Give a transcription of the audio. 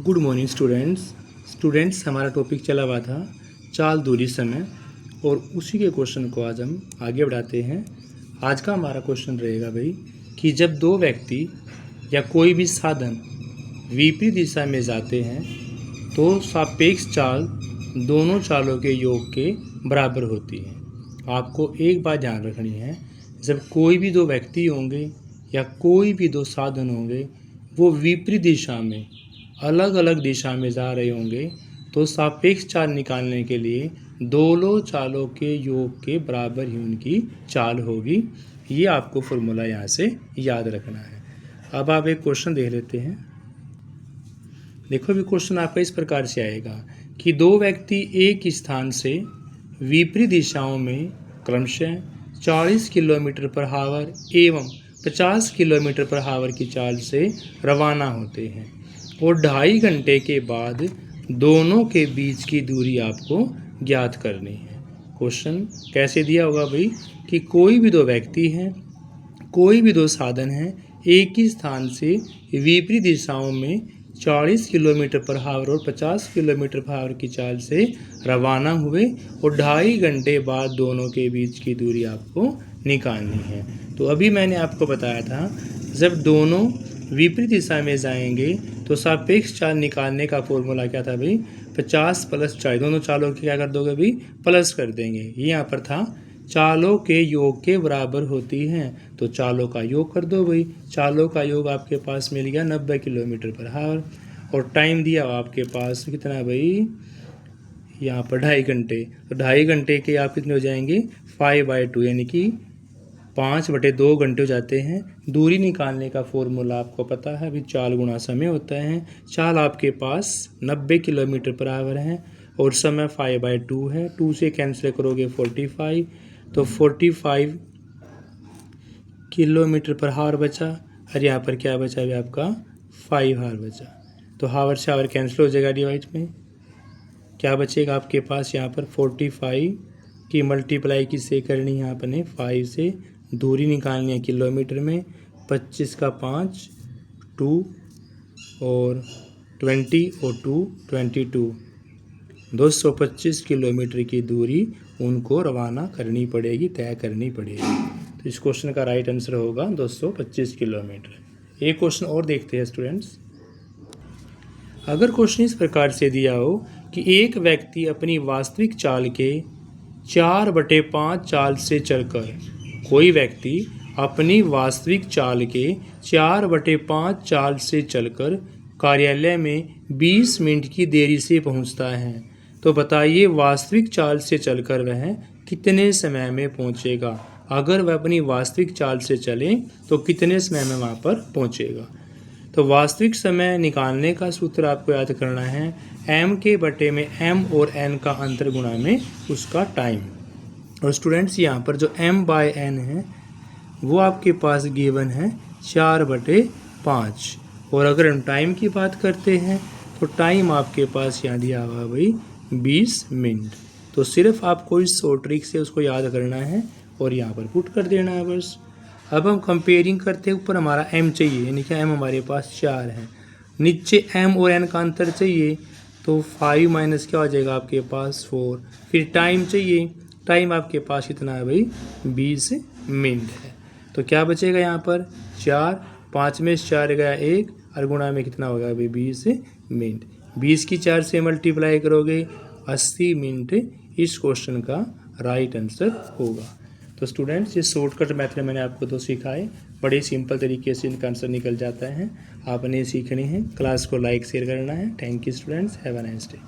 Good morning students हमारा topic चला हुआ था चाल, दूरी, समय और उसी के क्वेश्चन को आज हम आगे बढ़ाते हैं। आज का हमारा क्वेश्चन रहेगा भाई कि जब दो व्यक्ति या कोई भी साधन विपरीत दिशा में जाते हैं तो सापेक्ष चाल दोनों चालों के योग के बराबर होती है। आपको एक बात ध्यान रखनी है, जब कोई भी दो व्यक्ति होंगे या कोई भी दो साधन होंगे वो विपरीत दिशा में अलग अलग दिशा में जा रहे होंगे तो सापेक्ष चाल निकालने के लिए दोनों चालों के योग के बराबर ही उनकी चाल होगी। ये आपको फॉर्मूला यहाँ से याद रखना है। अब आप एक क्वेश्चन देख लेते हैं। देखो अभी क्वेश्चन आपका इस प्रकार से आएगा कि दो व्यक्ति एक स्थान से विपरीत दिशाओं में क्रमशः 40 किलोमीटर पर आवर एवं 50 किलोमीटर पर आवर की चाल से रवाना होते हैं और 2.5 घंटे के बाद दोनों के बीच की दूरी आपको ज्ञात करनी है। क्वेश्चन कैसे दिया होगा भाई कि कोई भी दो व्यक्ति हैं, कोई भी दो साधन हैं, एक ही स्थान से विपरीत दिशाओं में 40 किलोमीटर पर आवर और 50 किलोमीटर पर आवर की चाल से रवाना हुए और 2.5 घंटे बाद दोनों के बीच की दूरी आपको निकालनी है। तो अभी मैंने आपको बताया था जब दोनों विपरीत दिशा में जाएंगे तो सापेक्ष चाल निकालने का फॉर्मूला क्या था भाई, 50 + 40। दोनों चालों के क्या कर दोगे भाई, प्लस कर देंगे। ये यहाँ पर था चालों के योग के बराबर होती हैं तो चालों का योग कर दो भाई। चालों का योग आपके पास मिल गया 90 किलोमीटर पर आवर और टाइम दिया आपके पास कितना भाई, यहाँ पर 2.5 घंटे। तो 2.5 घंटे के आप कितने हो जाएंगे, 5/2 यानी कि 5/2 घंटे हो जाते हैं। दूरी निकालने का फॉर्मूला आपको पता है अभी, चाल गुणा समय होता है। चाल आपके पास 90 किलोमीटर पर आवर है और समय 5/2 है। 2 से कैंसिल करोगे 45, तो 45 किलोमीटर पर आवर बचा और यहाँ पर क्या बचा अभी आपका 5 आवर बचा। तो आवर से आवर कैंसिल हो जाएगा डिवाइड में, क्या बचेगा आपके पास यहाँ पर 45 की मल्टीप्लाई किससे करनी है आपने, 5 से। दूरी निकालनी है किलोमीटर में, 25 का 5 2 और 20 और 2 22, 225 किलोमीटर की दूरी उनको रवाना करनी पड़ेगी, तय करनी पड़ेगी। तो इस क्वेश्चन का राइट आंसर होगा 225 किलोमीटर। एक क्वेश्चन और देखते हैं स्टूडेंट्स। अगर क्वेश्चन इस प्रकार से दिया हो कि एक व्यक्ति अपनी वास्तविक चाल के 4/5 चाल से चलकर, कोई व्यक्ति अपनी वास्तविक चाल के 4/5 चाल से चलकर कार्यालय में 20 मिनट की देरी से पहुंचता है, तो बताइए वास्तविक चाल से चलकर वह कितने समय में पहुंचेगा। अगर वह अपनी वास्तविक चाल से चले तो कितने समय में वहां पर पहुंचेगा। तो वास्तविक समय निकालने का सूत्र आपको याद करना है, m के बटे में m और n का अंतर गुणा में उसका टाइम। और स्टूडेंट्स यहाँ पर जो m/n है वो आपके पास गिवन है 4/5 और अगर हम टाइम की बात करते हैं तो टाइम आपके पास यहाँ दिया हुआ भाई 20 मिनट। तो सिर्फ आपको इस शॉर्ट ट्रिक से उसको याद करना है और यहाँ पर पुट कर देना है बस। अब हम कंपेयरिंग करते हैं, ऊपर हमारा m चाहिए यानी कि m हमारे पास 4 है, नीचे m और n का अंतर चाहिए तो 5 माइनस क्या हो जाएगा आपके पास 4। फिर टाइम चाहिए, टाइम आपके पास कितना है भाई 20 मिनट है। तो क्या बचेगा यहाँ पर 4, 5 में 4 गया 1 और गुणा में कितना होगा भाई 20 मिनट। 20 की 4 से मल्टीप्लाई करोगे 80 मिनट इस क्वेश्चन का राइट आंसर होगा। तो स्टूडेंट्स ये शॉर्टकट मेथड मैंने आपको तो सिखाए, बड़े सिंपल तरीके से इनका आंसर निकल जाता है। आपने सीखनी है, क्लास को लाइक शेयर करना है। Thank you students, have a nice day.